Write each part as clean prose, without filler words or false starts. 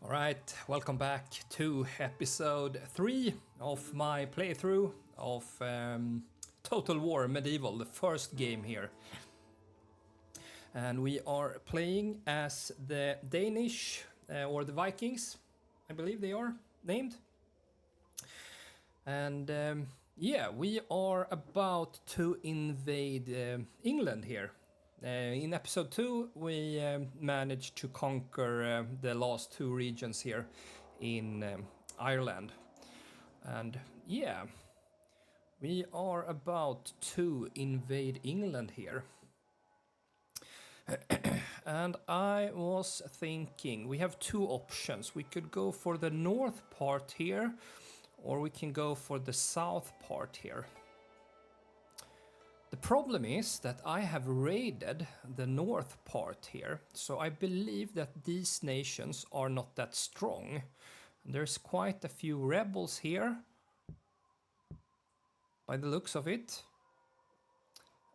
Alright, welcome back to episode 3 of my playthrough of Total War Medieval, the first game here. And we are playing as the Danish, or the Vikings, I believe they are named. And yeah, we are about to invade England here. In episode 2 we managed to conquer the last two regions here in Ireland. And yeah, we are about to invade England here. And I was thinking, we have two options. We could go for the north part here, or we can go for the south part here. The problem is that I have raided the north part here, so I believe that these nations are not that strong. There's quite a few rebels here, by the looks of it.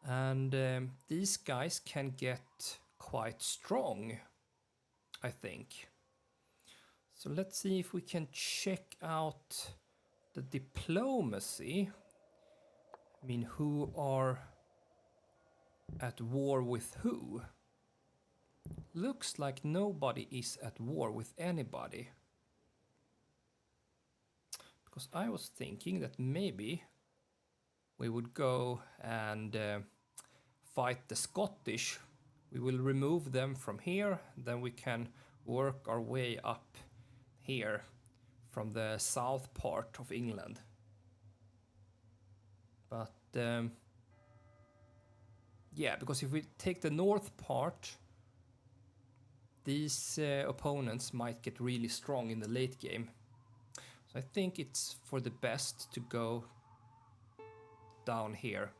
And these guys can get quite strong, I think. So let's see if we can check out the diplomacy. I mean, who are at war with who? Looks like nobody is at war with anybody. Because I was thinking that maybe we would go and fight the Scottish. We will remove them from here, then we can work our way up here from the south part of England. But yeah, because if we take the north part, these opponents might get really strong in the late game. So I think it's for the best to go down here.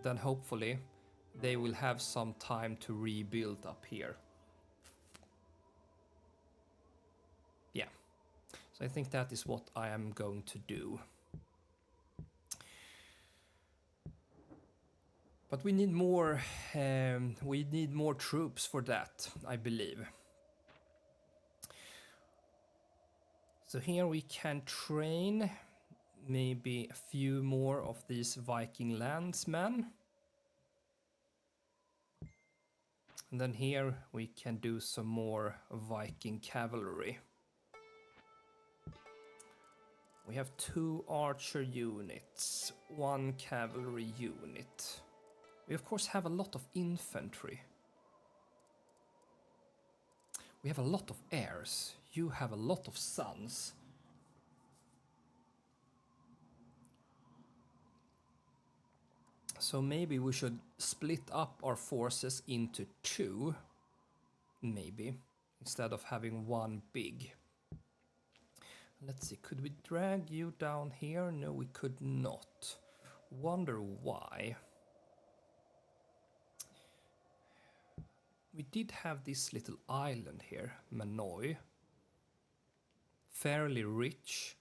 Then hopefully they will have some time to rebuild up here. Yeah, so I think that is what I am going to do. But we need more troops for that, I believe. So here we can train maybe a few more of these Viking landsmen. And then here we can do some more Viking cavalry. We have 2 archer units, 1 cavalry unit. We of course have a lot of infantry. We have a lot of heirs. You have a lot of sons. So maybe we should split up our forces into 2, maybe, instead of having one big. Let's see, could we drag you down here? No, we could not. Wonder why. We did have this little island here, Manoy. Fairly rich,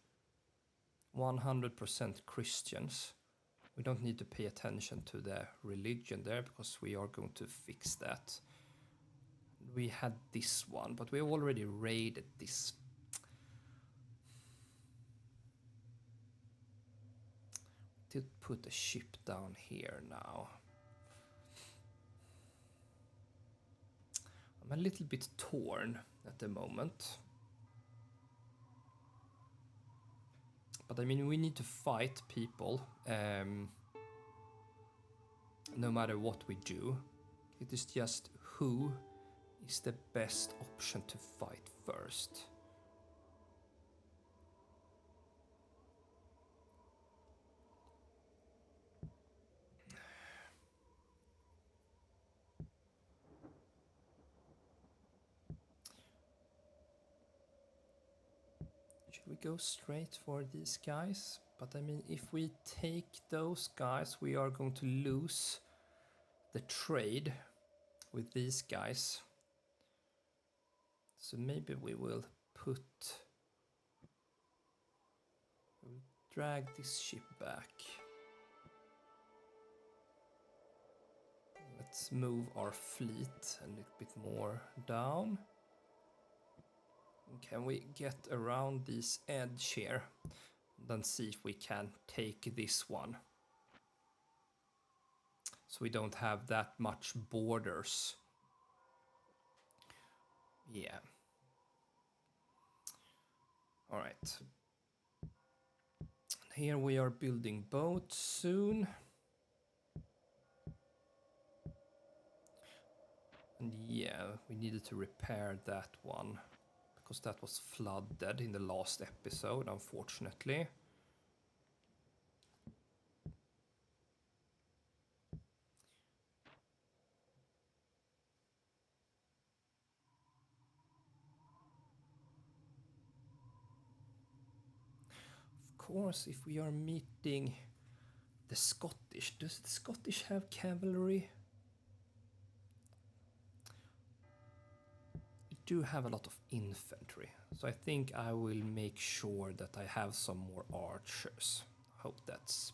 100% Christians. We don't need to pay attention to the religion there because we are going to fix that. We had this one, but we already raided this. To put a ship down here now. I'm a little bit torn at the moment. But I mean, we need to fight people no matter what we do. It is just who is the best option to fight first. Should we go straight for these guys? But I mean, if we take those guys, we are going to lose the trade with these guys. So maybe we will drag this ship back. let's move our fleet a little bit more down. Can we get around this edge here? Then see if we can take this one. So we don't have that much borders. Yeah. All right. Here we are building boats soon. And yeah, we needed to repair that one because that was flooded in the last episode, unfortunately. Of course, if we are meeting the Scottish, does the Scottish have cavalry? We do have a lot of infantry, so I think I will make sure that I have some more archers. Hope that's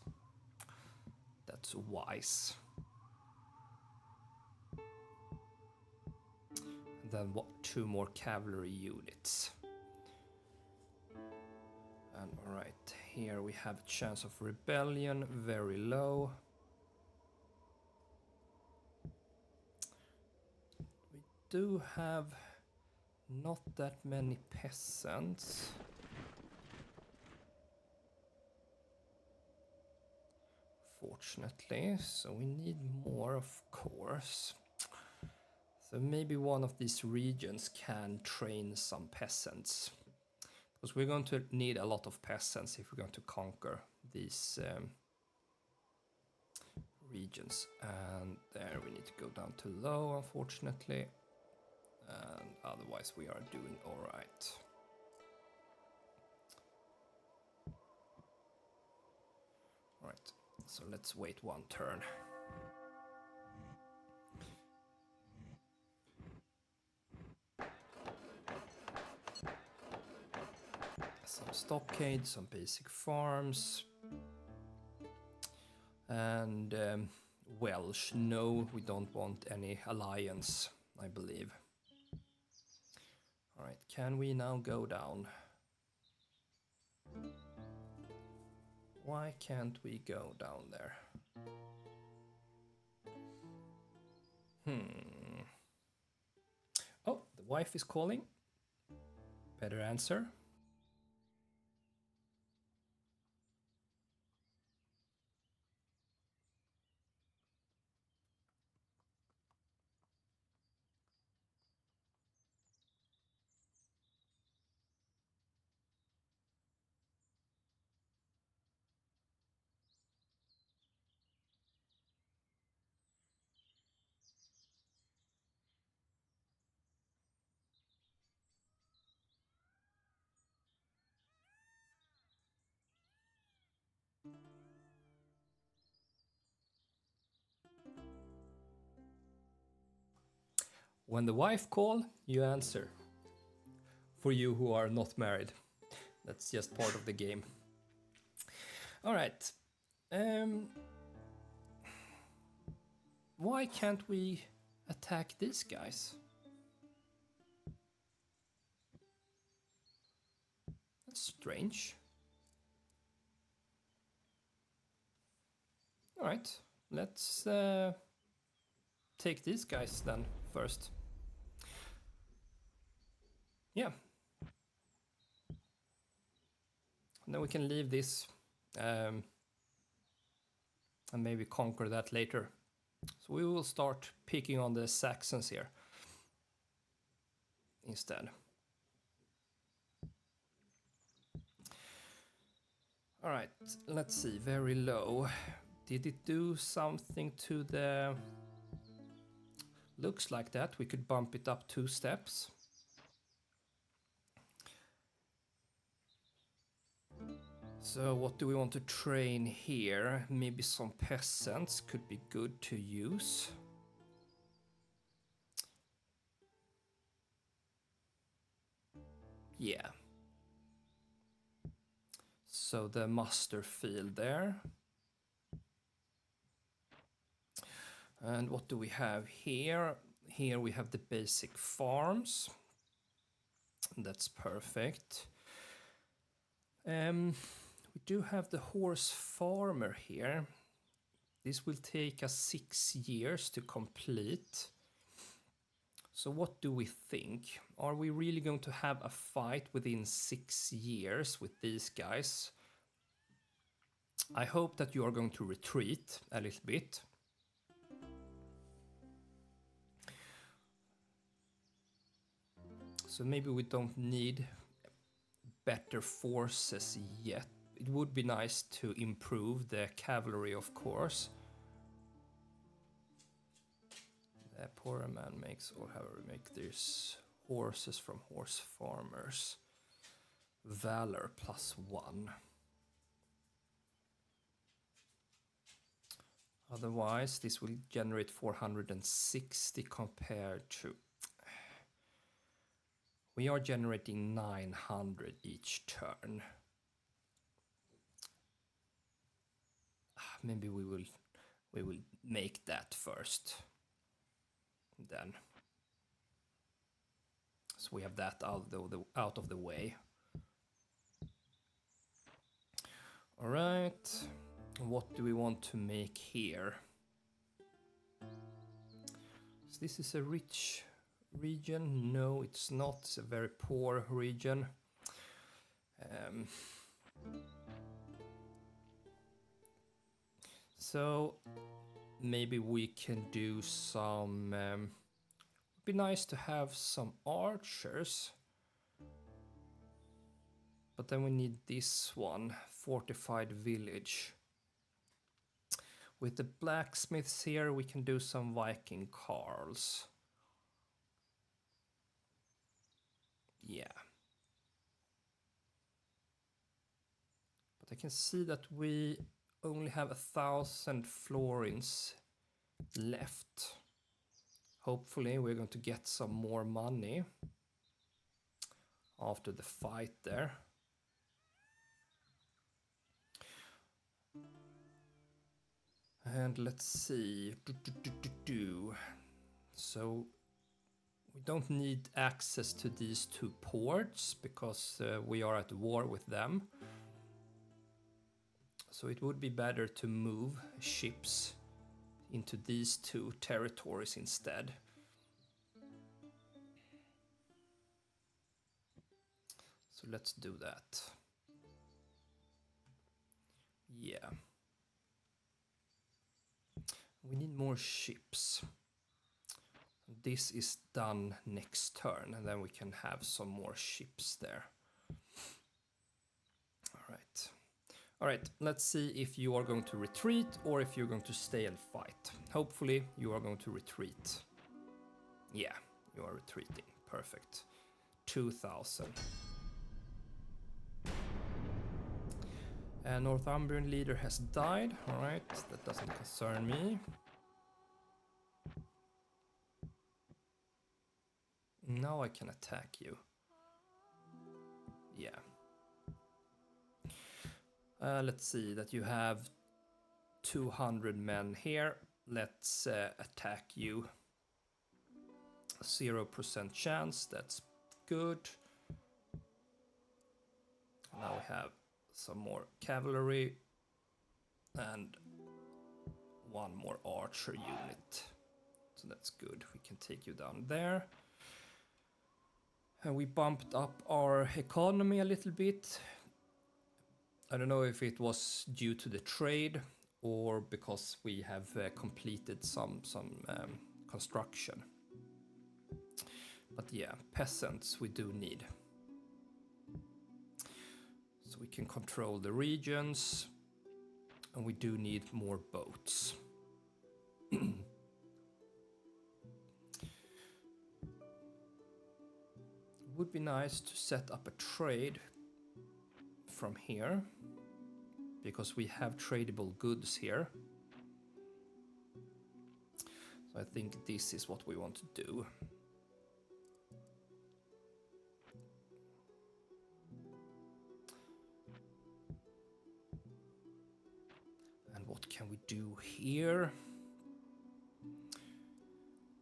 wise. And then what? 2 more cavalry units. And all right, here we have a chance of rebellion, very low. We do have not that many peasants. Fortunately, so we need more, of course. So maybe one of these regions can train some peasants. Because we're going to need a lot of peasants if we're going to conquer these regions. And there we need to go down to low, unfortunately. And otherwise we are doing all right. All right, so let's wait 1 turn. Some stockade, some basic farms. And Welsh, no, we don't want any alliance, I believe. All right, can we now go down? Why can't we go down there? Oh, the wife is calling. Better answer. When the wife calls, you answer. For you who are not married. That's just part of the game. All right. Why can't we attack these guys? That's strange. All right. Let's take these guys then first. Yeah. And then we can leave this and maybe conquer that later. So we will start picking on the Saxons here instead. All right, let's see, very low. Did it do something to the... Looks like that. We could bump it up 2 steps. So what do we want to train here? Maybe some peasants could be good to use. Yeah. So the muster field there. And what do we have here? Here we have the basic farms. That's perfect. We do have the horse farmer here. This will take us 6 years to complete. So what do we think? Are we really going to have a fight within 6 years with these guys? I hope that you are going to retreat a little bit. So maybe we don't need better forces yet. It would be nice to improve the cavalry, of course. The poorer man makes, or however, make these horses from horse farmers. Valor +1. Otherwise, this will generate 460 compared to... We are generating 900 each turn. Maybe we will make that first. Then. So we have that out of the way. All right. What do we want to make here? So this is a rich region. No, it's not. It's a very poor region. So maybe we can do some... it'd be nice to have some archers. But then we need this one, fortified village. With the blacksmiths here, we can do some Viking carls. Yeah. But I can see that we only have 1,000 florins left. Hopefully we're going to get some more money after the fight there. And let's see. So we don't need access to these 2 ports because we are at war with them. So it would be better to move ships into these 2 territories instead. So let's do that. Yeah. We need more ships. This is done next turn, and then we can have some more ships there. All right, let's see if you are going to retreat or if you're going to stay and fight. Hopefully you are going to retreat. Yeah, you are retreating. Perfect. 2,000. And Northumbrian leader has died. All right, that doesn't concern me. Now I can attack you. Yeah. Let's see that you have 200 men here. Let's attack you. 0% chance, that's good. Now we have some more cavalry and 1 more archer unit. So that's good, we can take you down there. And we bumped up our economy a little bit. I don't know if it was due to the trade or because we have completed some construction. But yeah, peasants we do need. So we can control the regions, and we do need more boats. It would be nice to set up a trade from here, because we have tradable goods here. So I think this is what we want to do. And what can we do here?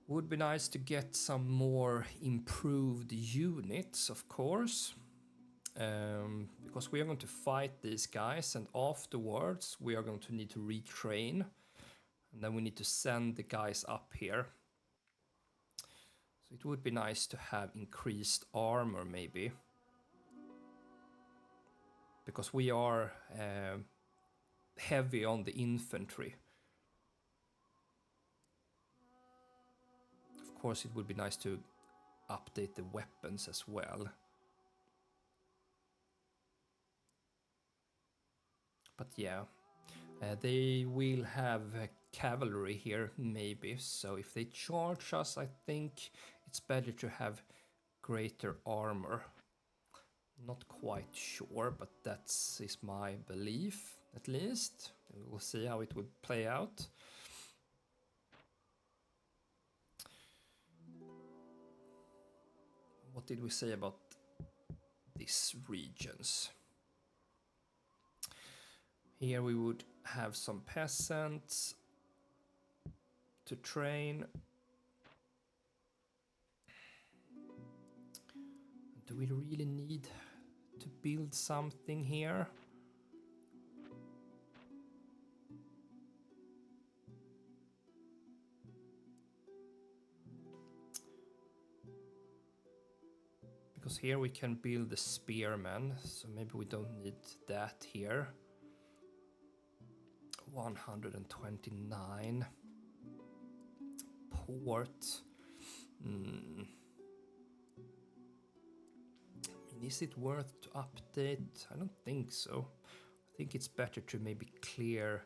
Would be nice to get some more improved units, of course. Because we are going to fight these guys, and afterwards we are going to need to retrain. And then we need to send the guys up here. So it would be nice to have increased armor, maybe. Because we are heavy on the infantry. Of course, it would be nice to update the weapons as well. But yeah, they will have cavalry here, maybe. So if they charge us, I think it's better to have greater armor. Not quite sure, but that's is my belief, at least. We'll see how it would play out. What did we say about these regions? Here we would have some peasants to train. Do we really need to build something here? Because here we can build the spearmen, so maybe we don't need that here. 129. Port. Is it worth to update? I don't think so. I think it's better to maybe clear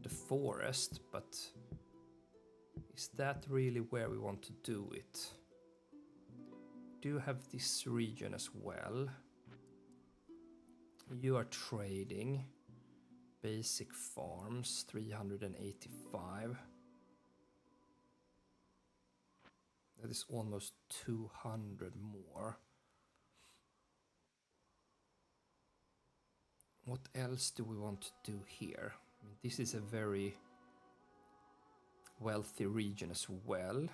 the forest, but is that really where we want to do it? We do have this region as well. You are trading. Basic farms, 385. That is almost 200 more. What else do we want to do here? I mean, this is a very wealthy region as well.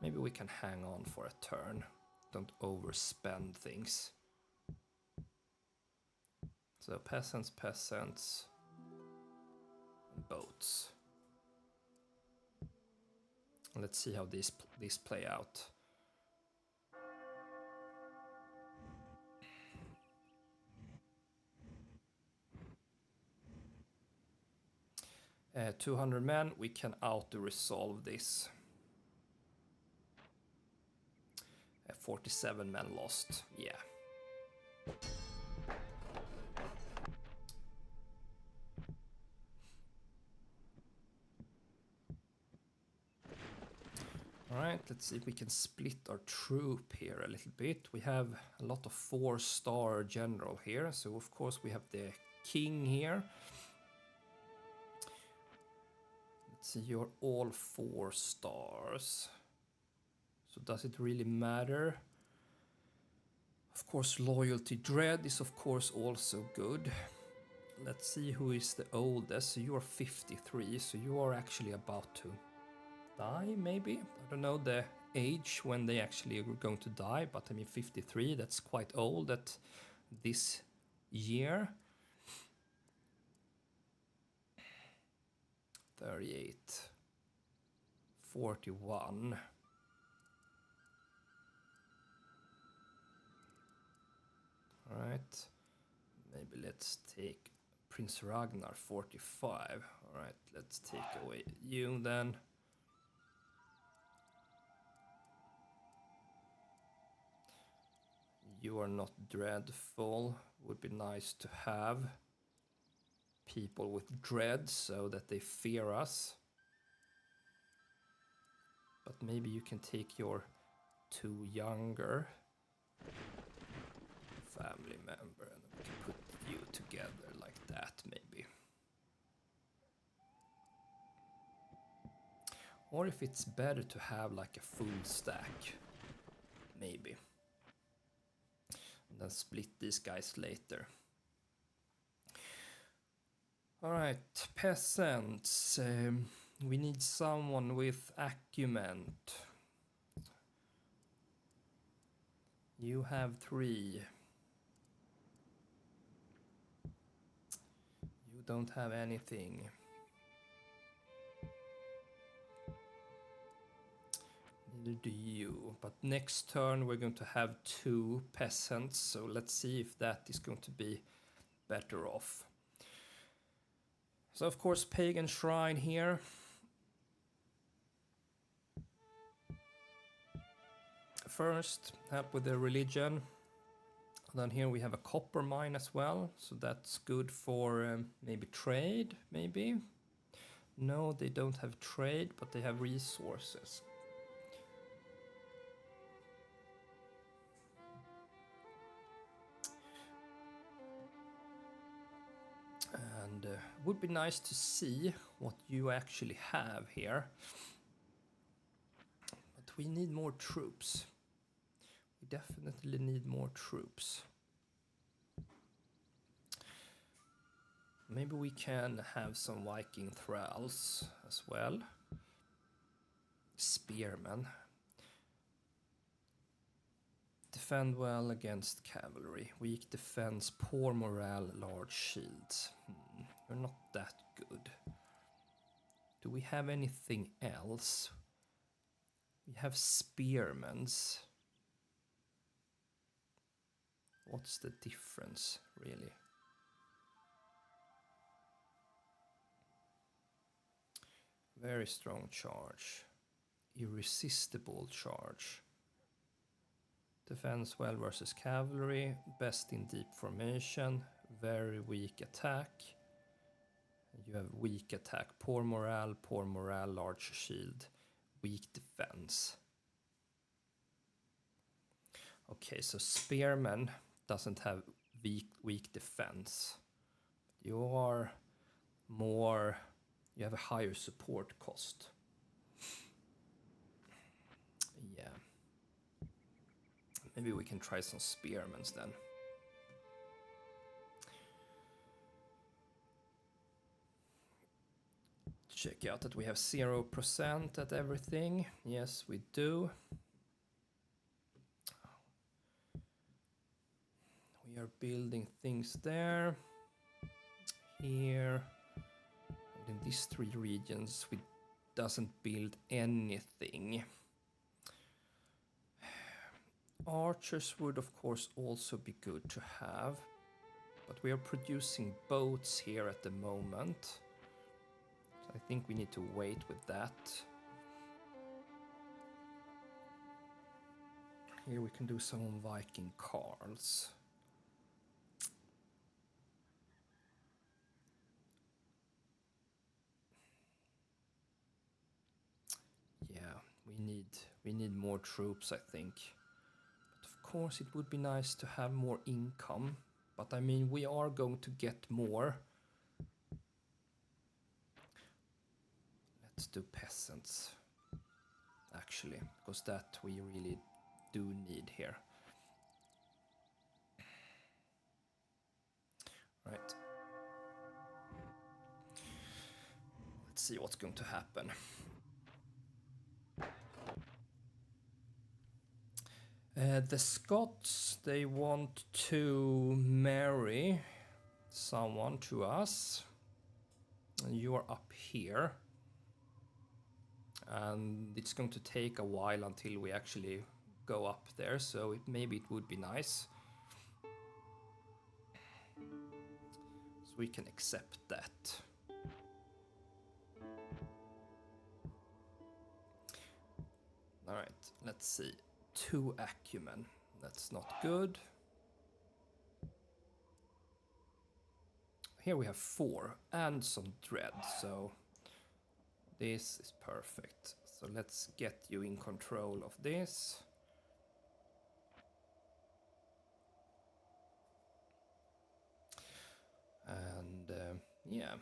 Maybe we can hang on for a turn. Don't overspend things. So peasants, and boats. Let's see how these play out. 200 men, we can auto-resolve this. 47 men lost, yeah. Alright, let's see if we can split our troop here a little bit. We have a lot of 4-star general here, so of course we have the king here. Let's see, you're all 4 stars. So does it really matter? Of course, loyalty dread is of course also good. Let's see who is the oldest. So you are 53, so you are actually about to die, maybe? I don't know the age when they actually are going to die, but I mean 53, that's quite old at this year. 38. 41. Alright, maybe let's take Prince Ragnar, 45. Alright, let's take away you then. You are not dreadful. Would be nice to have people with dread so that they fear us. But maybe you can take your 2 younger family member and we can put you together like that, maybe. Or if it's better to have like a full stack, maybe. And then split these guys later. Alright, peasants. We need someone with acumen. You have 3. You don't have anything. Neither do you. But next turn we're going to have 2 peasants, so let's see if that is going to be better off. So of course pagan shrine here. First, help with the religion. Then here we have a copper mine as well, so that's good for maybe trade, maybe? No, they don't have trade, but they have resources. And it would be nice to see what you actually have here. But we need more troops. We definitely need more troops. Maybe we can have some Viking thralls as well. Spearmen. Defend well against cavalry. Weak defense, poor morale, large shields. We're not that good. Do we have anything else? We have spearmen. What's the difference, really? Very strong charge. Irresistible charge. Defense well versus cavalry. Best in deep formation. Very weak attack. You have weak attack. Poor morale, large shield. Weak defense. Okay, so spearman doesn't have weak defense. You are more... You have a higher support cost. Yeah. Maybe we can try some spearmen then. Check out that we have 0% at everything. Yes, we do. We are building things there. Here. In these 3 regions, we doesn't build anything. Archers would of course also be good to have, but we are producing boats here at the moment. So I think we need to wait with that. Here we can do some Viking carls. We need more troops, I think. But of course it would be nice to have more income. But I mean, we are going to get more. Let's do peasants, actually, because that we really do need here. Right. Let's see what's going to happen. The Scots, they want to marry someone to us. And you are up here. And it's going to take a while until we actually go up there, so maybe it would be nice. So we can accept that. Alright, let's see. 2 acumen. That's not good. Here we have 4 and some dread, so this is perfect. So let's get you in control of this. And yeah.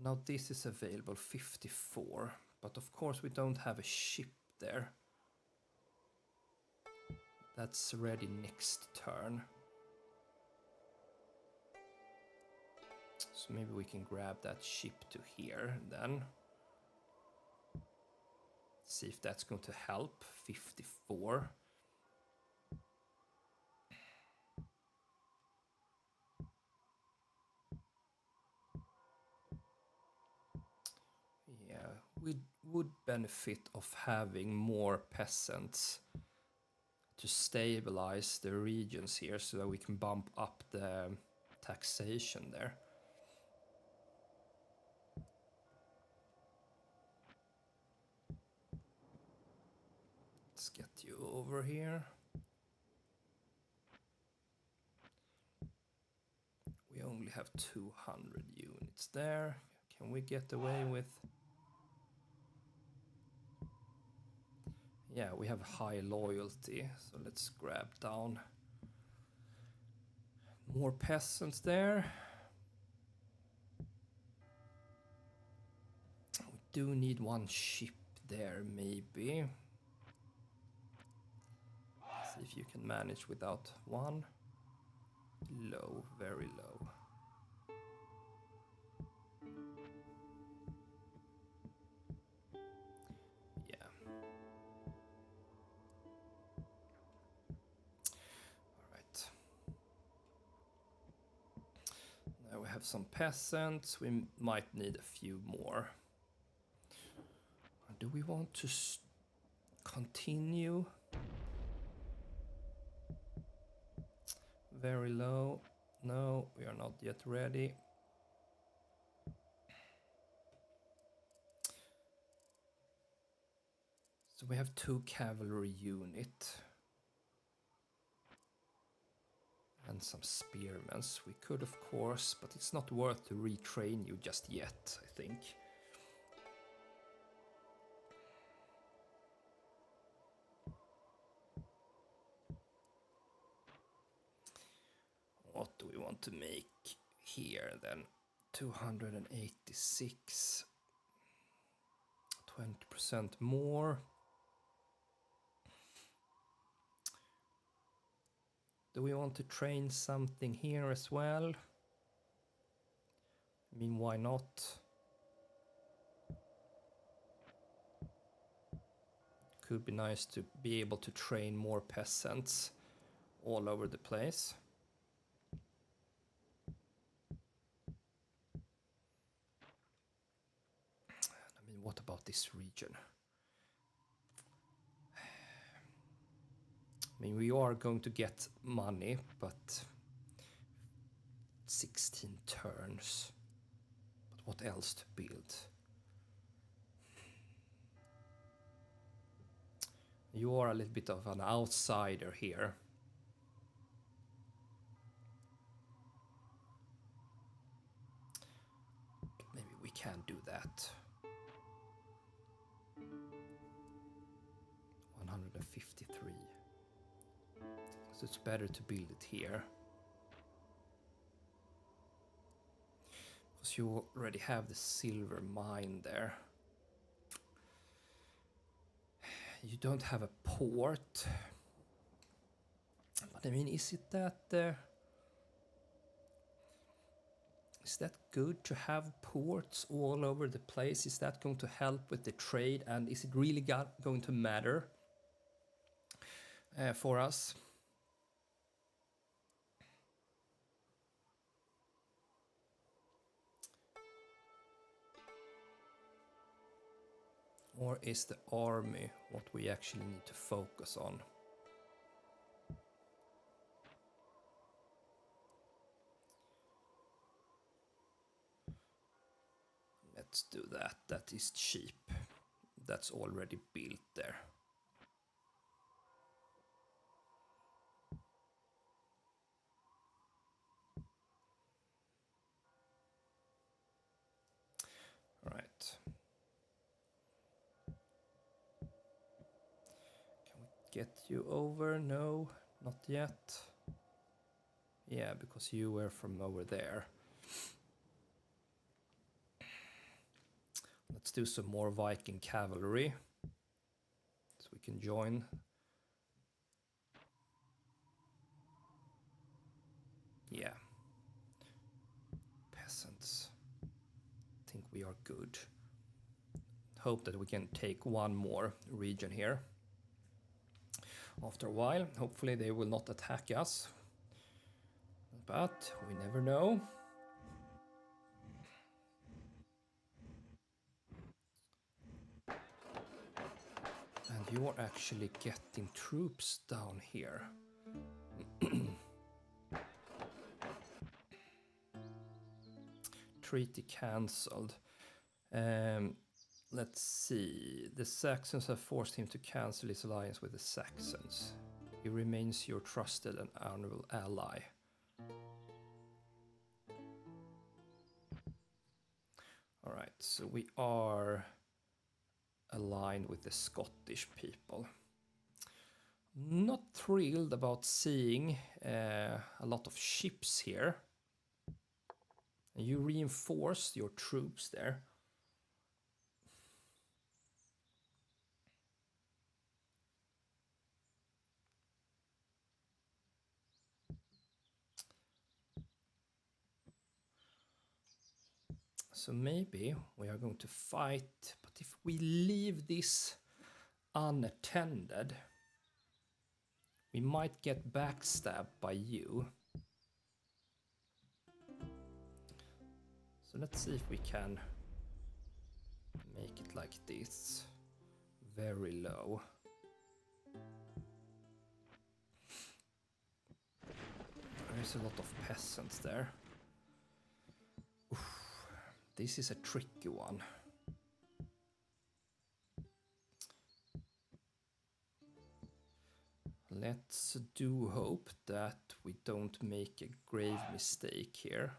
Now this is available 54, but of course we don't have a ship there. That's ready next turn. So maybe we can grab that ship to here then. See if that's going to help. 54. Yeah, we would benefit of having more peasants to stabilize the regions here so that we can bump up the taxation there. Let's get you over here. We only have 200 units there. Can we get away with... Yeah, we have high loyalty, so let's grab down more peasants there. We do need one ship there, maybe. See if you can manage without one. Low, very low. Yeah. All right. Now we have some peasants. We might need a few more. Do we want to continue? Very low. No, we are not yet ready. So we have 2 cavalry unit. And some spearmen. We could, of course, but it's not worth to retrain you just yet, I think. What do we want to make here then? 286. 20% more. Do we want to train something here as well? I mean, why not? Could be nice to be able to train more peasants all over the place. I mean, what about this region? I mean, we are going to get money, but 16 turns. But what else to build? You are a little bit of an outsider here. But maybe we can do that. 153. So it's better to build it here. Because you already have the silver mine there. You don't have a port. But I mean, is it that... is that good to have ports all over the place? Is that going to help with the trade? And is it really going to matter for us? Or is the army what we actually need to focus on? Let's do that. That is cheap. That's already built there. All right. Can we get you over? No, not yet. Yeah, because you were from over there. Let's do some more Viking cavalry. So we can join. Yeah. Peasant we are good. Hope that we can take one more region here. After a while, hopefully they will not attack us. But we never know. And you're actually getting troops down here. Treaty cancelled. Let's see. The Saxons have forced him to cancel his alliance with the Saxons. He remains your trusted and honorable ally. Alright, so we are aligned with the Scottish people. Not thrilled about seeing a lot of ships here. You reinforced your troops there. So maybe we are going to fight, but if we leave this unattended, we might get backstabbed by you. So let's see if we can make it like this. Very low. There's a lot of peasants there. Oof, this is a tricky one. Let's do hope that we don't make a grave mistake here.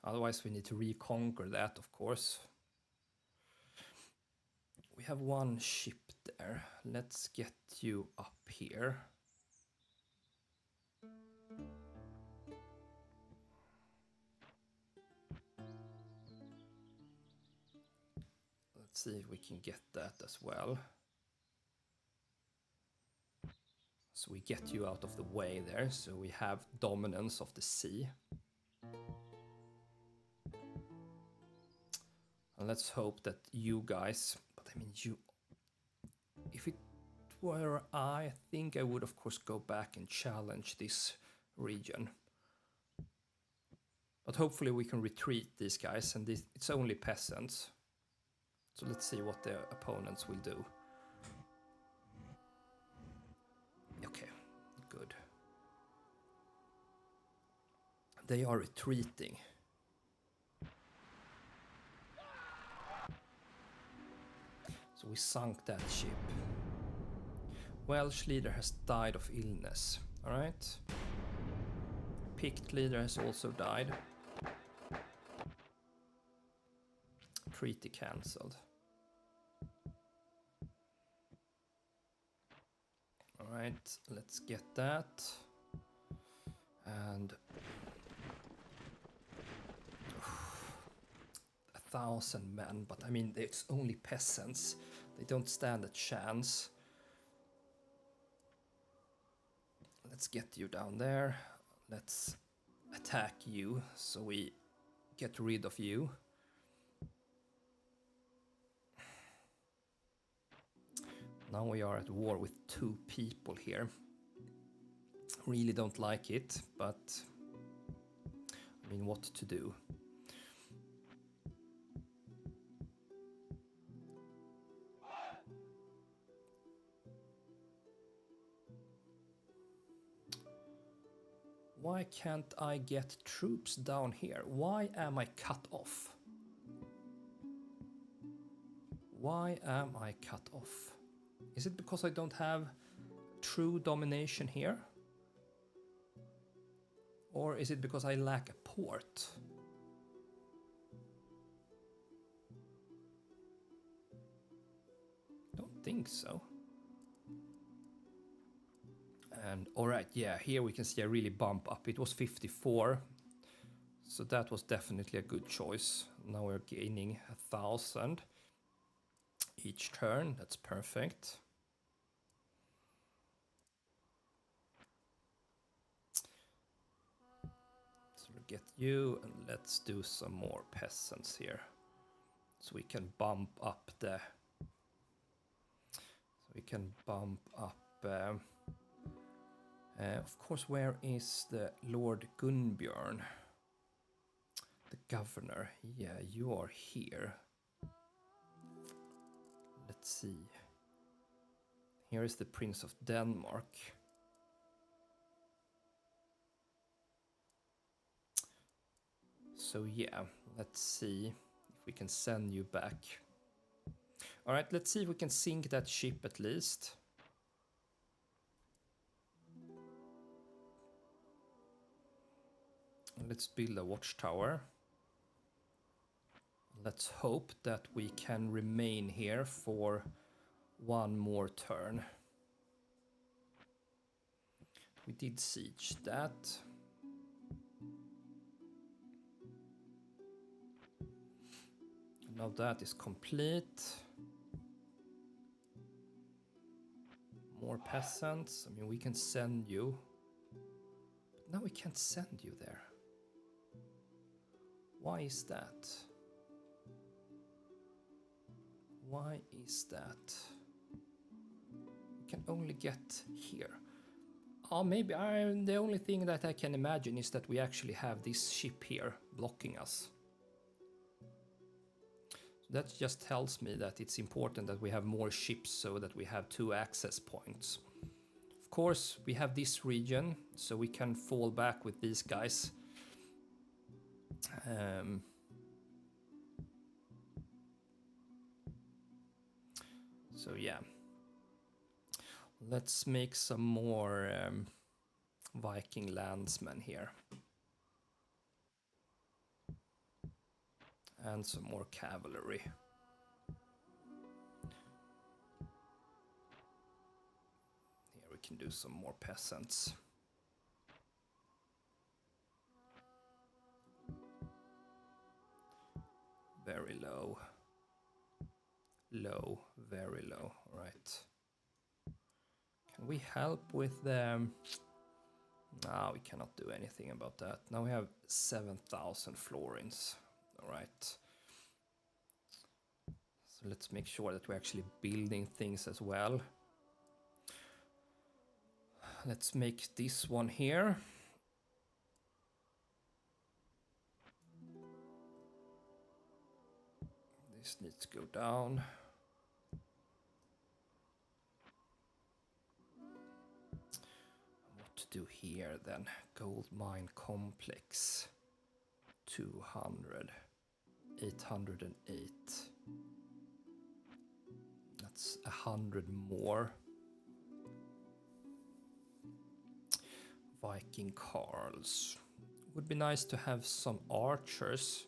Otherwise we need to reconquer that, of course. We have one ship there. Let's get you up here. Let's see if we can get that as well. So we get you out of the way there, so we have dominance of the sea. And let's hope that you guys, but I mean you, if it were I think I would of course go back and challenge this region. But hopefully we can retreat these guys, and it's only peasants. So let's see what the opponents will do. Okay, good. They are retreating. So we sunk that ship. Welsh leader has died of illness. Alright. Pict leader has also died. Treaty cancelled. Alright, let's get that. And 1,000 men, but I mean it's only peasants. They don't stand a chance. Let's get you down there. Let's attack you so we get rid of you. Now we are at war with 2 people here. Really don't like it, but I mean what to do. Why can't I get troops down here? Why am I cut off? Why am I cut off? Is it because I don't have true domination here? Or is it because I lack a port? Don't think so. And alright, yeah, here we can see a really bump up. It was 54, so that was definitely a good choice. Now we're gaining 1,000. each turn. That's perfect. So we'll get you, and let's do some more peasants here. So we can bump up the... So we can bump up... of course, where is the Lord Gunnbjorn? The governor. Yeah, you are here. Let's see. Here is the Prince of Denmark. So yeah, let's see if we can send you back. All right, let's see if we can sink that ship at least. Let's build a watchtower. Let's hope that we can remain here for one more turn. We did siege that. Now that is complete. More peasants. I mean, we can send you. But now we can't send you there. Why is that? Why is that? We can only get here. Oh, maybe the only thing that I can imagine is that we actually have this ship here blocking us. So that just tells me that it's important that we have more ships so that we have 2 access points. Of course, we have this region, so we can fall back with these guys. So yeah. Let's make some more Viking landsmen here. And some more cavalry. Here we can do some more peasants. Very low. Low, very low. All right. Can we help with the... No, we cannot do anything about that. Now we have 7,000 florins. All right. So let's make sure that we're actually building things as well. Let's make this one here. This needs to go down. What to do here then? Gold mine complex. 200. 808. That's 100 more. Viking Carls. Would be nice to have some archers.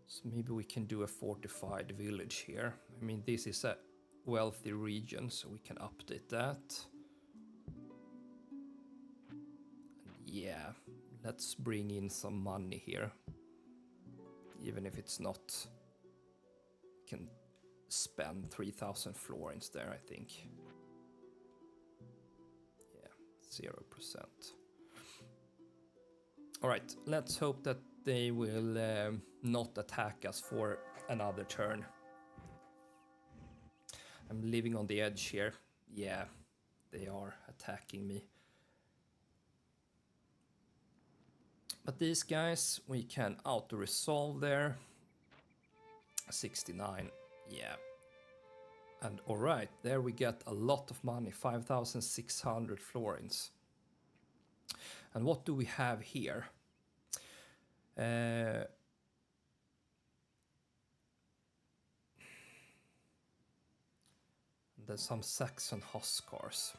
So maybe we can do a fortified village here. I mean, this is a wealthy region, so we can update that. Yeah, let's bring in some money here. Even if it's not... Can spend 3,000 florins there, I think. Yeah, 0%. All right, let's hope that they will not attack us for another turn. I'm living on the edge here. Yeah, they are attacking me. But these guys, we can auto-resolve there. 69, yeah. And all right, there we get a lot of money, 5,600 florins. And what do we have here? There's some Saxon Huskars.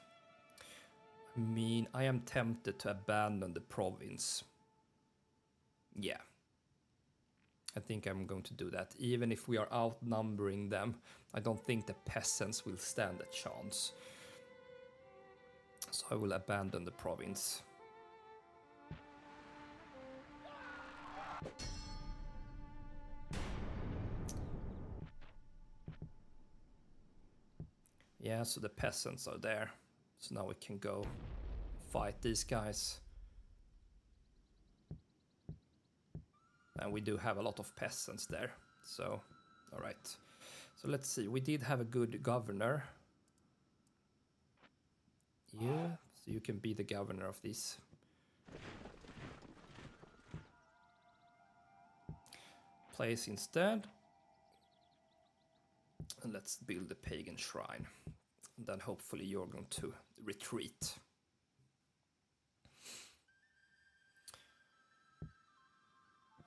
I mean, I am tempted to abandon the province. Yeah. I think I'm going to do that. Even if we are outnumbering them, I don't think the peasants will stand a chance. So I will abandon the province. Yeah, so the peasants are there. So now we can go fight these guys. And we do have a lot of peasants there. So, all right. So let's see. We did have a good governor. Yeah, so you can be the governor of this. Place instead. And let's build a pagan shrine. And then hopefully you're going to retreat.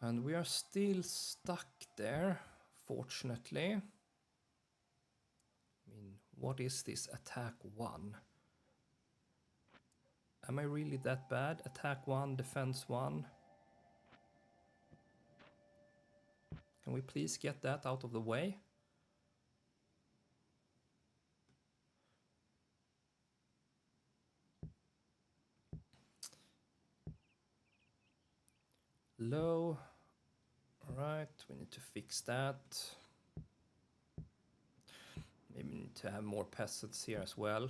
And we are still stuck there, fortunately. I mean, what is this? Attack 1. Am I really that bad? Attack 1, defense 1. Can we please get that out of the way? Low. Alright, we need to fix that. Maybe we need to have more peasants here as well.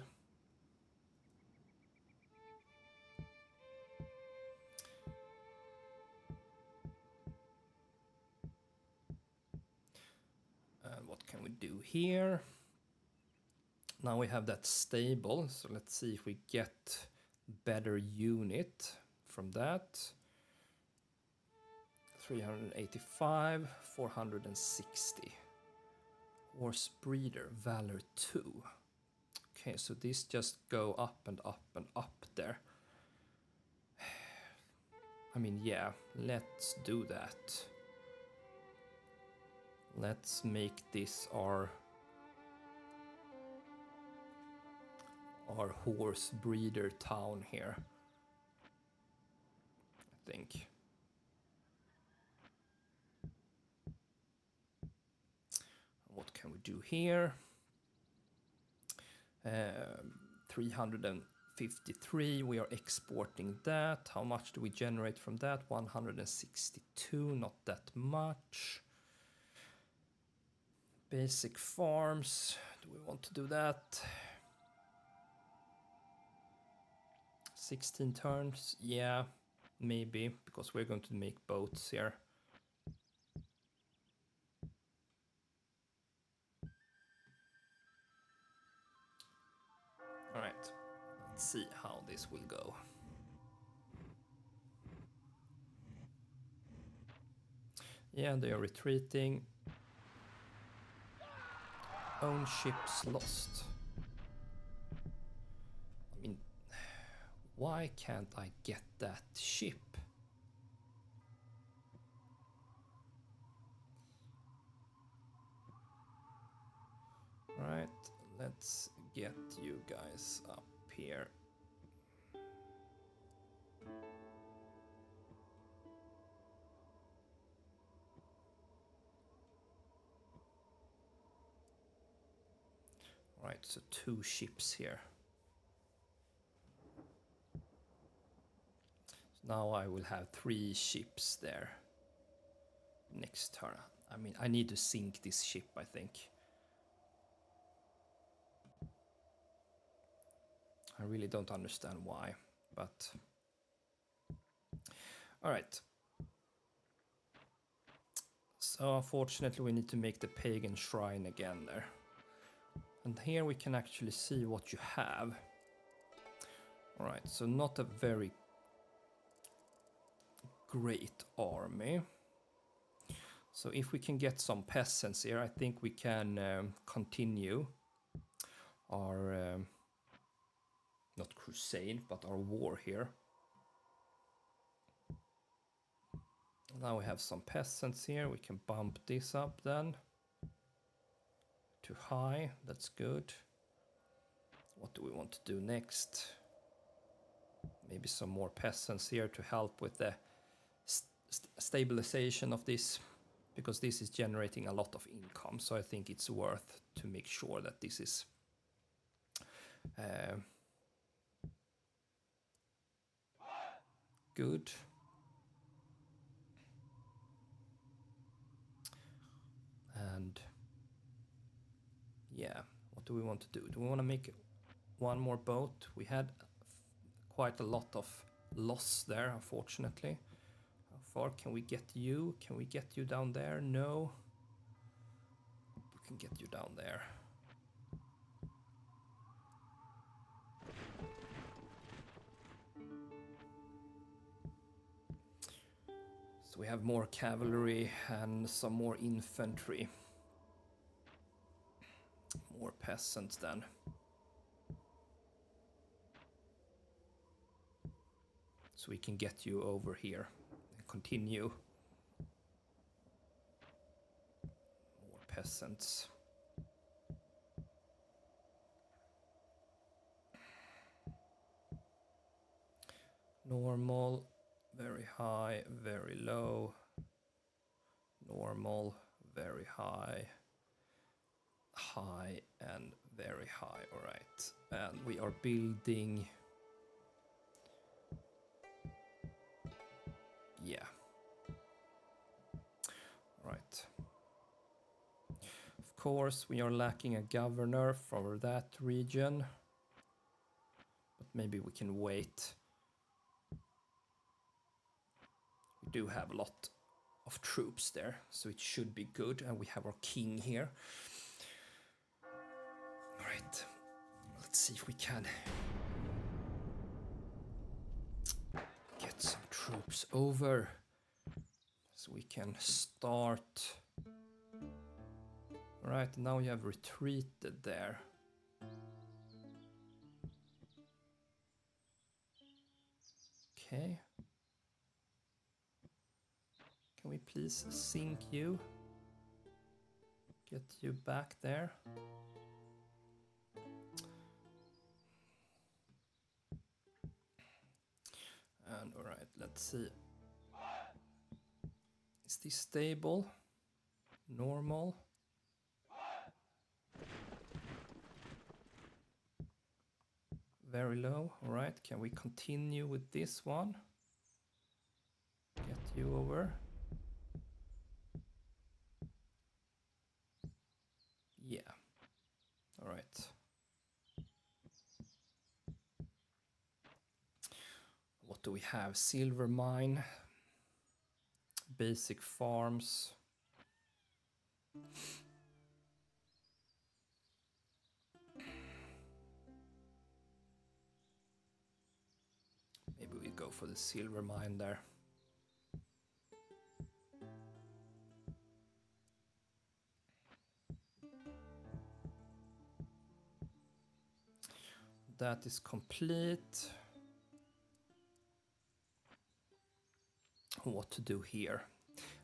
And what can we do here? Now we have that stable, so let's see if we get better unit from that. 385, 460. Horse breeder, valor 2. Okay, so these just go up and up and up there. I mean, yeah, let's do that. Let's make this our horse breeder town here, I think. What can we do here? 353, we are exporting that. How much do we generate from that? 162, not that much. Basic farms, do we want to do that? 16 turns, yeah, maybe, because we're going to make boats here. All right, let's see how this will go. Yeah, they are retreating. Own ships lost. I mean, why can't I get that ship? Alright, let's get you guys up here. Alright, so 2 ships here. So now I will have 3 ships there. Next turn. I mean, I need to sink this ship, I think. I really don't understand why, but... Alright. So unfortunately we need to make the pagan shrine again there. And here we can actually see what you have. Alright, so not a very great army. So if we can get some peasants here, I think we can continue our, not crusade, but our war here. Now we have some peasants here, we can bump this up then. To high, that's good. What do we want to do next? Maybe some more peasants here to help with the stabilization of this, because this is generating a lot of income, so I think it's worth to make sure that this is good. And yeah, what do we want to do? Do we want to make one more boat? We had quite a lot of loss there, unfortunately. How far can we get you? Can we get you down there? No. We can get you down there. So we have more cavalry and some more infantry. More peasants then. So we can get you over here and continue. More peasants. Normal, very high, very low. Normal, very high. High and very high, all right. And we are building... Yeah. Right. Of course, we are lacking a governor for that region. But maybe we can wait. We do have a lot of troops there, so it should be good. And we have our king here. All right. Let's see if we can get some troops over. So we can start. All right, now you have retreated there. Okay. Can we please sink you? Get you back there. And all right, let's see. Is this stable? Normal? Very low. All right, can we continue with this one? Get you over. Yeah. All right. What do we have? Silver mine. Basic farms. Maybe we go for the silver mine there. That is complete. What to do here?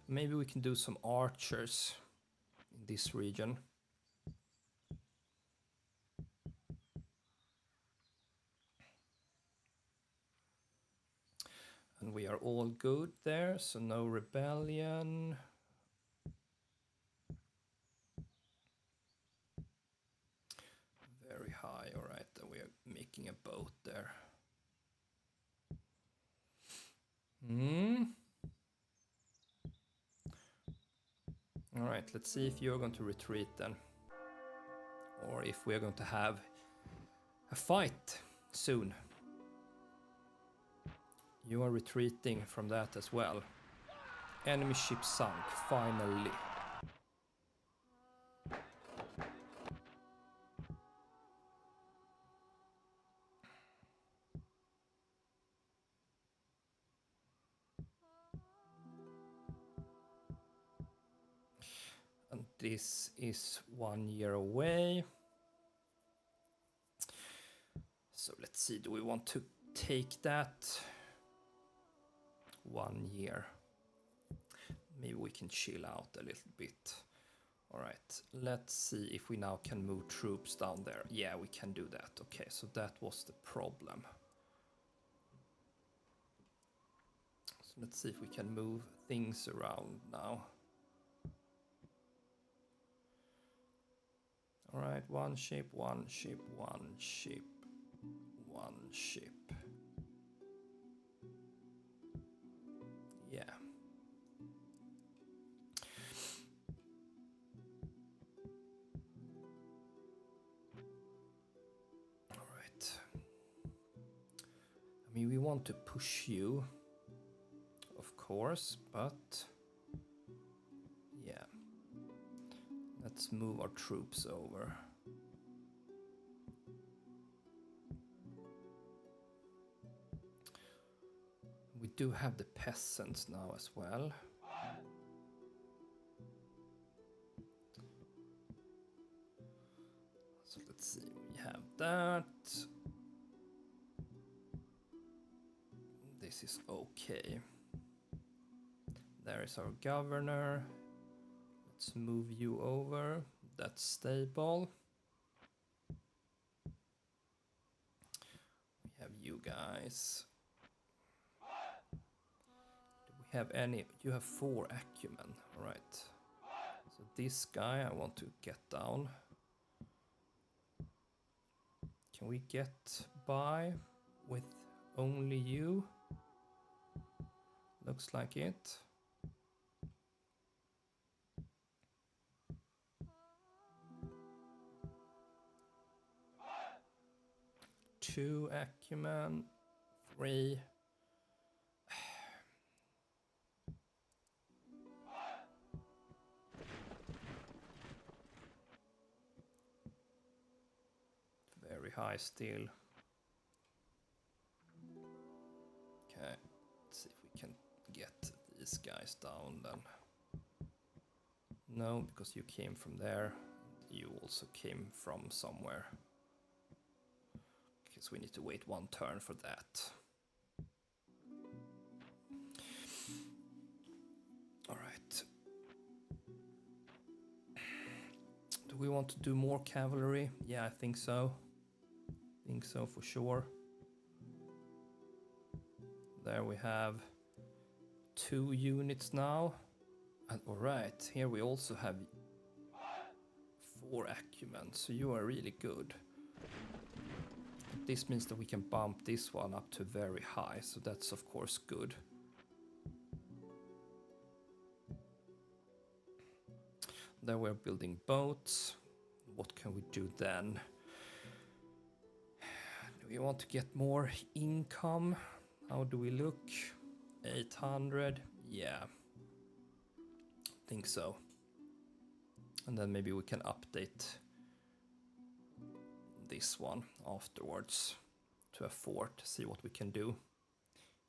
Maybe we can do some archers in this region. And we are all good there, so no rebellion. Very high, all right, and we are making a boat there. All right, let's see if you're going to retreat then. Or if we're going to have a fight soon. You are retreating from that as well. Enemy ship sunk, finally. And this is 1 year away. So let's see, do we want to take that? 1 year. Maybe we can chill out a little bit. All right, let's see if we now can move troops down there. Yeah, we can do that. Okay, so that was the problem. So let's see if we can move things around now. All right, one ship, one ship, one ship, one ship. Yeah. mean, we want to push you, of course, but yeah. Let's move our troops over. We do have the peasants now as well. So let's see, we have that. This is okay. There is our governor. Let's move you over. That's stable. We have you guys. Do we have any? You have 4 acumen. All right. So this guy I want to get down. Can we get by with only you? Looks like it. Two acumen, 3. Very high still. Okay, let's see if we can get these guys down then. No, because you came from there. You also came from somewhere. Because we need to wait 1 turn for that. All right. Do we want to do more cavalry? Yeah, I think so. Think so for sure. There we have 2 units now. And all right, here we also have 4 acumen, so you are really good. This means that we can bump this one up to very high, so that's of course good. Then we're building boats. What can we do then? Do we want to get more income? How do we look? 800, yeah. Think so. And then maybe we can update this one afterwards to a fort, see what we can do.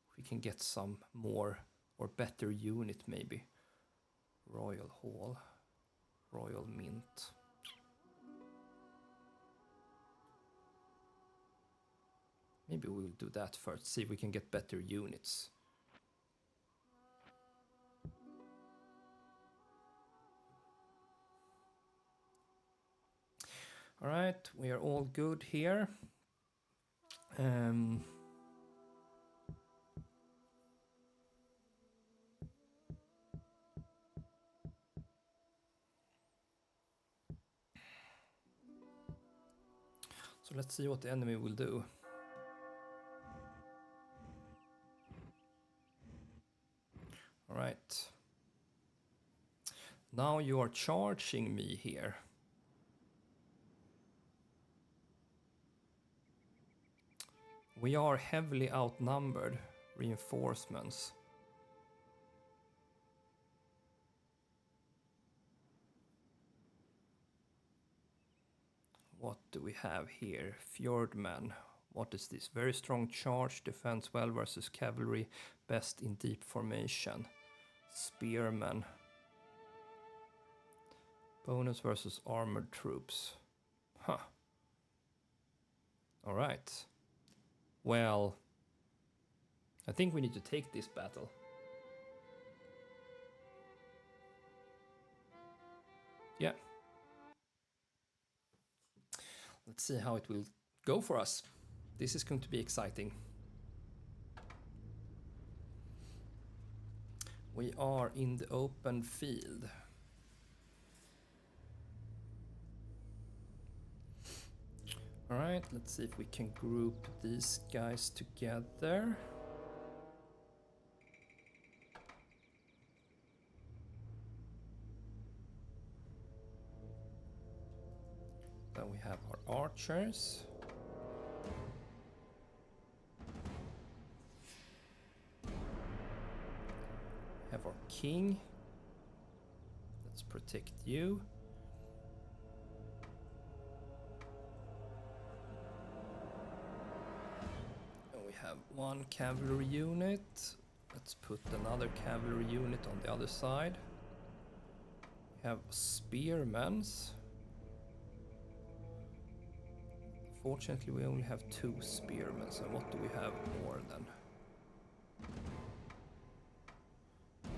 If we can get some more or better unit maybe. Royal Hall, Royal Mint. Maybe we'll do that first, see if we can get better units. All right, we are all good here. So let's see what the enemy will do. All right. Now you are charging me here. We are heavily outnumbered. Reinforcements. What do we have here? Fjordmen. What is this? Very strong charge, defends well versus cavalry, best in deep formation. Spearmen. Bonus versus armored troops. Huh. All right. Well, I think we need to take this battle. Yeah. Let's see how it will go for us. This is going to be exciting. We are in the open field. All right, let's see if we can group these guys together. Then we have our archers. have our king. Let's protect you. And we have one cavalry unit. Let's put another cavalry unit on the other side. We have spearmen. Fortunately, we only have 2 spearmen, so what do we have more than?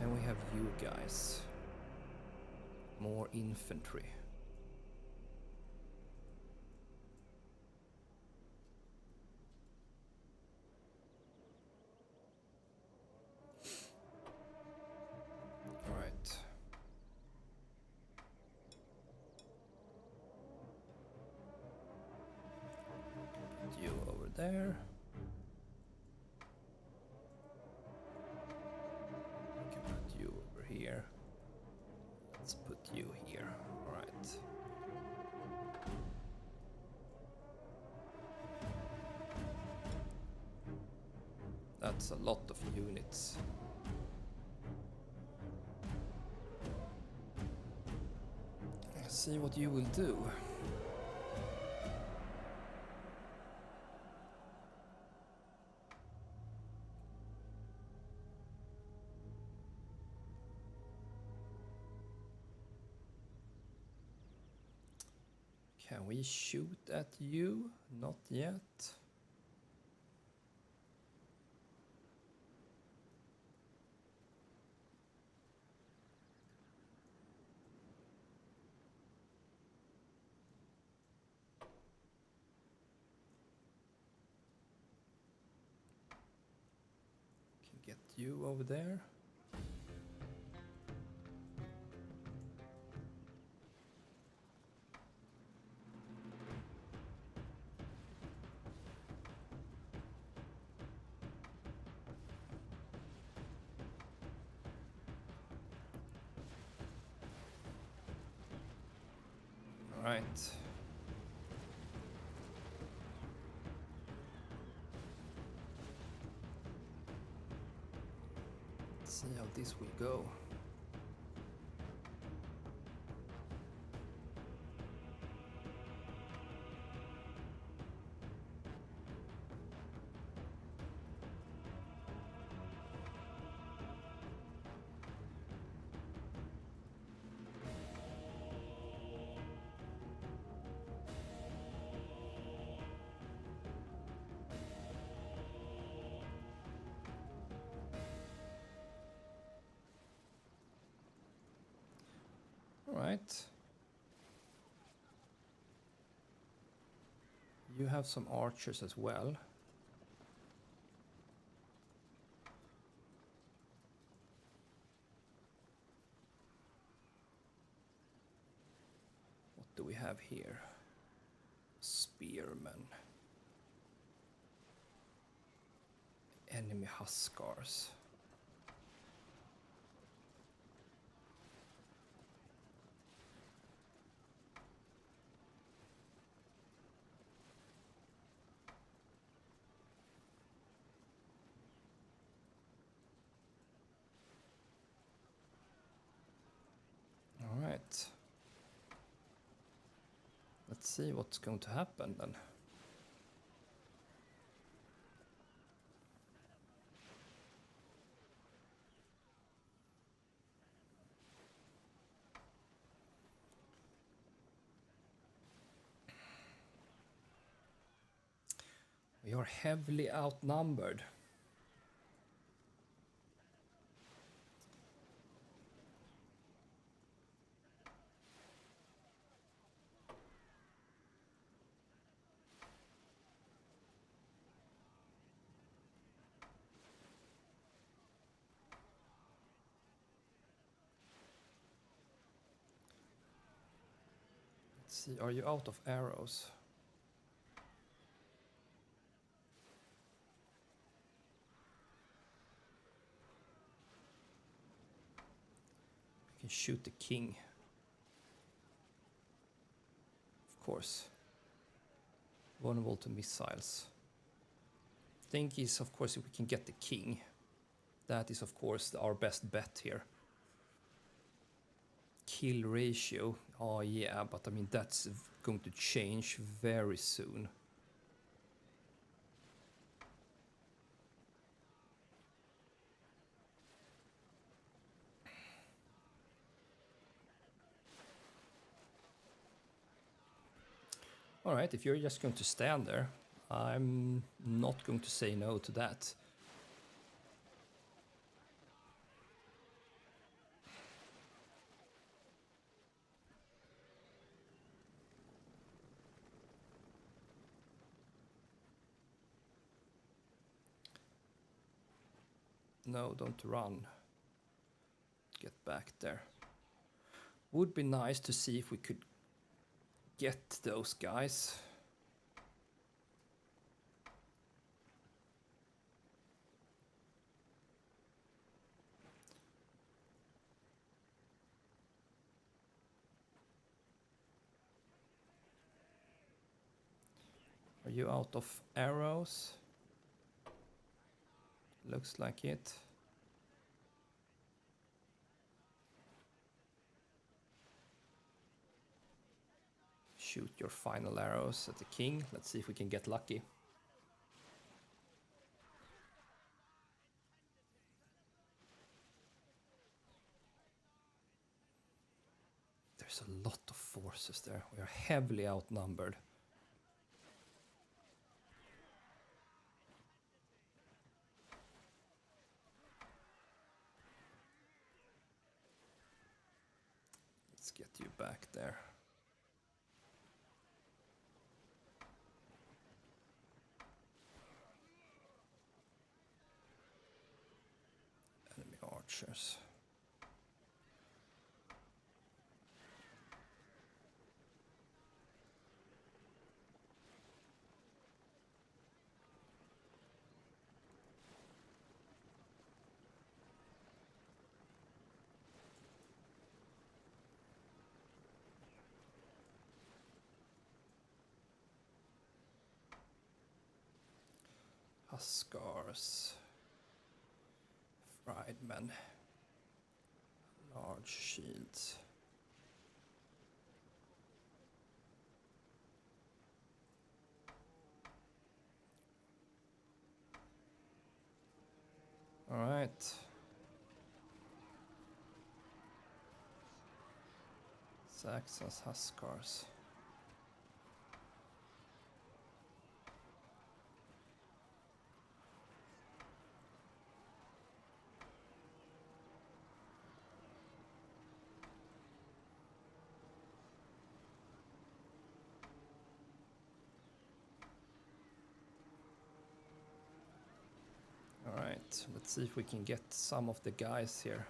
And we have you guys. More infantry. All right. Put you over there. We can put you over here. Let's put you here. All right. That's a lot of units. Let's see what you will do. Can we shoot at you? Not yet. Can get you over there. Right. Let's see how this will go. Right. You have some archers as well. What do we have here? Spearmen. Enemy huskars. All right. Let's see what's going to happen then. We are heavily outnumbered. Let's see, are you out of arrows? You can shoot the king. Of course. Vulnerable to missiles. Thing is, of course, if we can get the king, That is, of course, our best bet here. Kill ratio. Oh, yeah, but I mean, that's going to change very soon. All right, if you're just going to stand there, I'm not going to say no to that. No, don't run. Get back there. Would be nice to see if we could get those guys. Are you out of arrows? Looks like it. Shoot your final arrows at the king. Let's see if we can get lucky. There's a lot of forces there. We are heavily outnumbered. Let's get you back there. Enemy archers. Huskars. Friedmen. Large shields. All right. Saxons, Huskars. All right, let's see if we can get some of the guys here.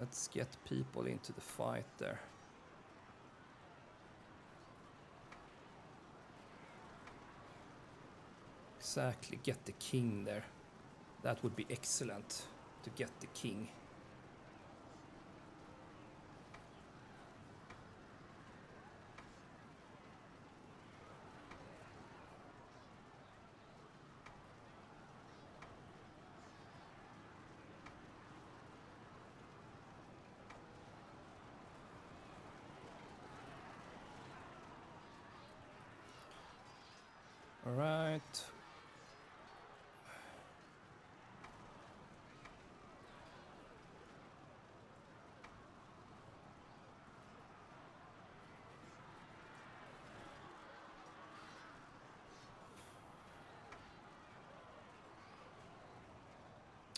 Let's get people into the fight there. Exactly, get the king there. That would be excellent to get the king. All right.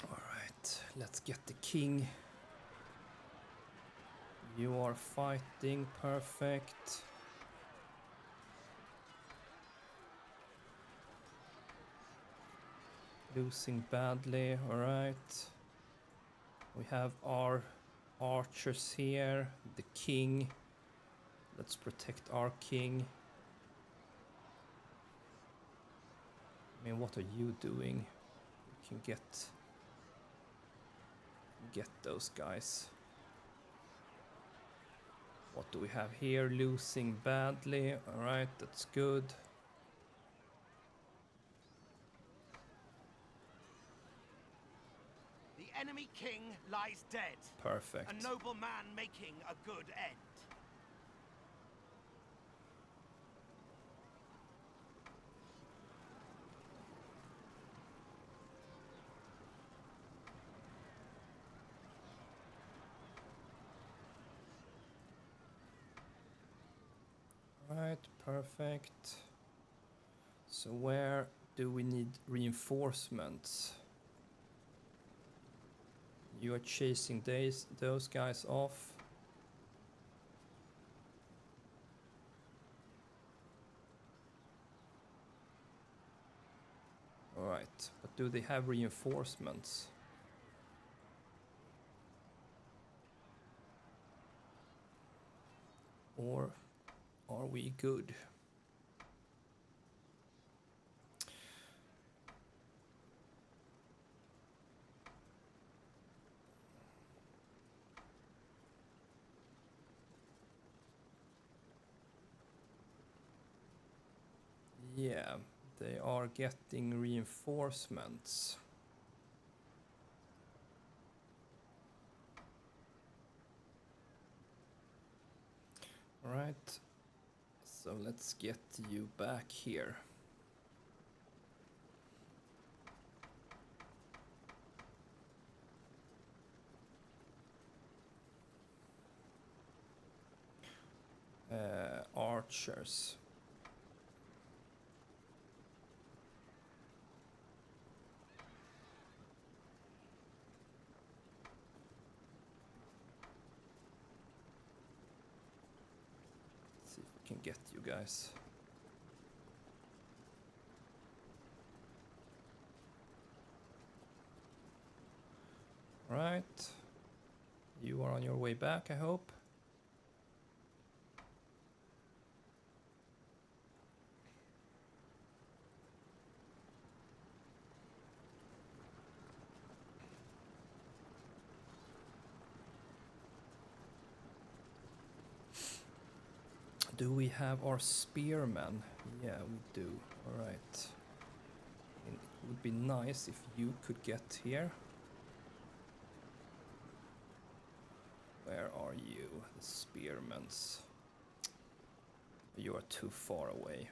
All right, let's get the king. You are fighting, perfect. Losing badly, all right. We have our archers here, the king. Let's protect our king. I mean, what are you doing? You can get get those guys. What do we have here? Losing badly. Alright, that's good. The enemy king lies dead. Perfect. A noble man making a good end. Right, perfect. So where do we need reinforcements? You are chasing those guys off. Alright, but do they have reinforcements? Or are we good? Yeah, they are getting reinforcements. Alright, so let's get you back here. Archers. Let's see if we can get you guys. Right. You are on your way back, I hope. Do we have our spearmen? Yeah, we do. Alright. It would be nice if you could get here. Where are you, the spearmans? You are too far away.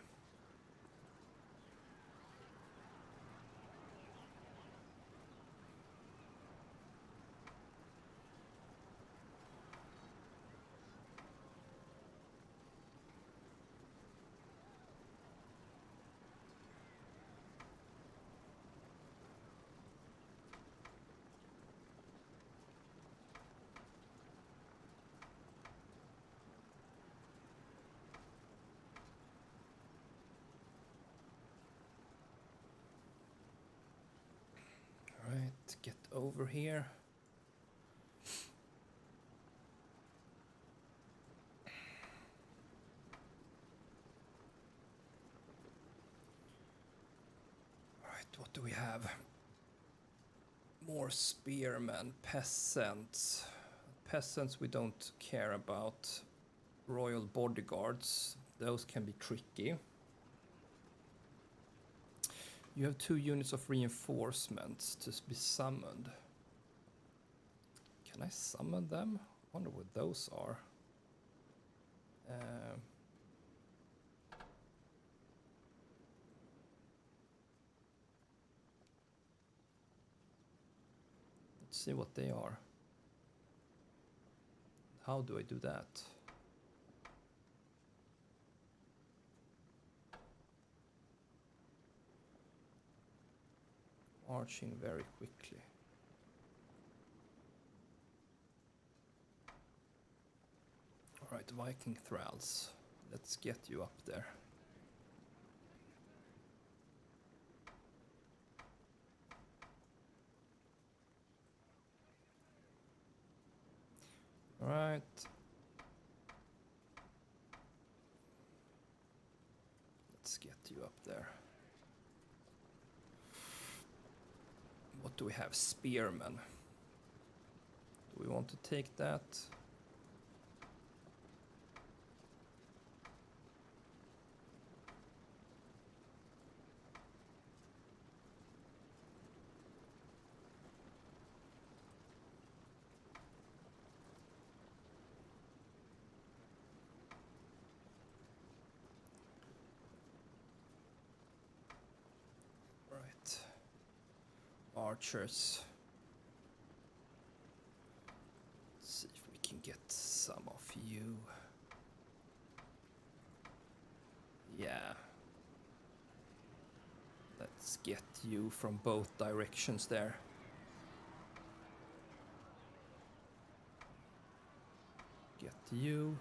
Alright, get over here. Alright, what do we have? More spearmen, peasants. Peasants we don't care about. Royal bodyguards, those can be tricky. You have 2 units of reinforcements to be summoned. Can I summon them? I wonder what those are. Let's see what they are. How do I do that? Marching very quickly. Alright, Viking thralls. Let's get you up there. Alright. Let's get you up there. What do we have? Spearmen. Do we want to take that? Right. Archers. Let's see if we can get some of you. Yeah. Let's get you from both directions there. Get you.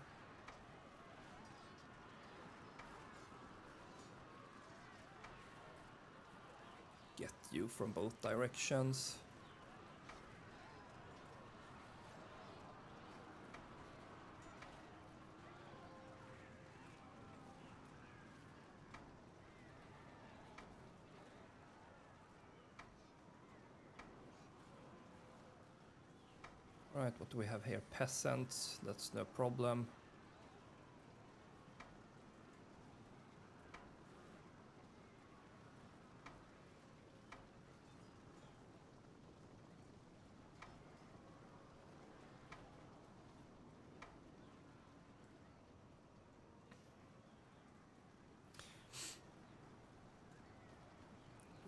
Get you from both directions. Right, what do we have here? Peasants, that's no problem.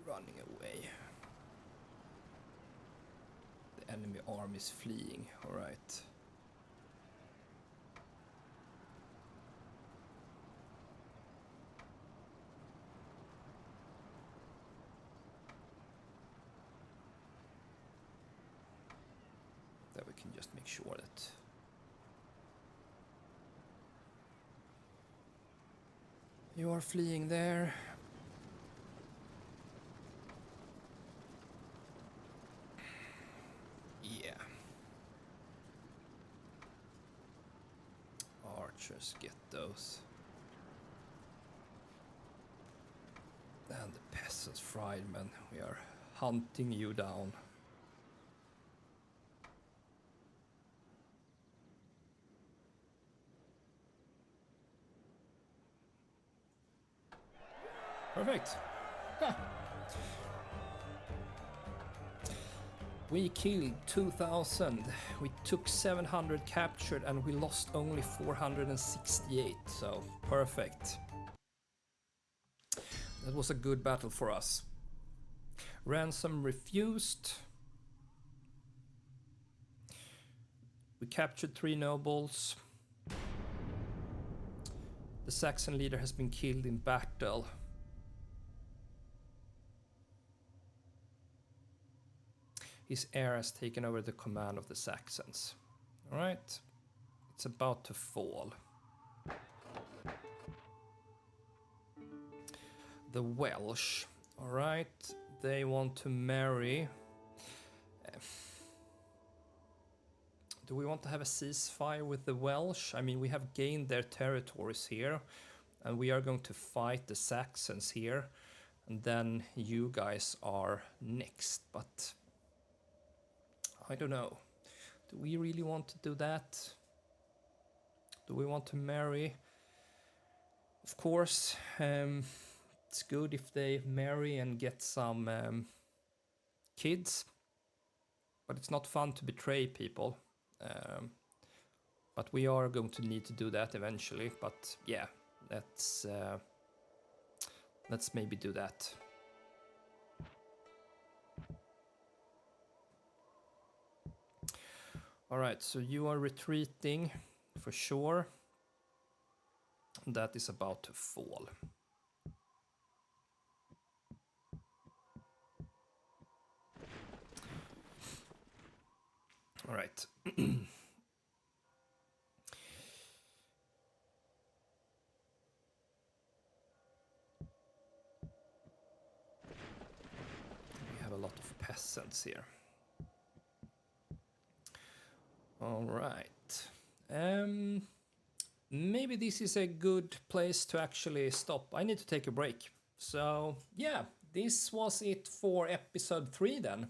Running away. The enemy army is fleeing, alright. There we can just make sure that you are fleeing there. Yeah. Archers, get those. And the peasants, friedmen, we are hunting you down. Perfect. Ha. We killed 2,000. We took 700 captured and we lost only 468. So perfect. That was a good battle for us. Ransom refused. We captured 3 nobles. The Saxon leader has been killed in battle. His heir has taken over the command of the Saxons. Alright, it's about to fall. The Welsh, alright, they want to marry. Do we want to have a ceasefire with the Welsh? I mean, we have gained their territories here, and we are going to fight the Saxons here, and then you guys are next, but I don't know. Do we really want to do that? Do we want to marry? Of course, it's good if they marry and get some kids, but it's not fun to betray people. But we are going to need to do that eventually. But yeah, let's maybe do that. All right, so you are retreating for sure. That is about to fall. All right. We have a lot of peasants here. All right. Maybe this is a good place to actually stop. I need to take a break. So yeah, this was it for episode 3 then.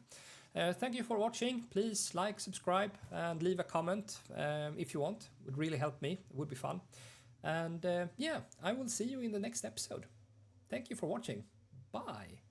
Thank you for watching. Please like, subscribe, and leave a comment if you want. It would really help me. It would be fun. And yeah, I will see you in the next episode. Thank you for watching. Bye.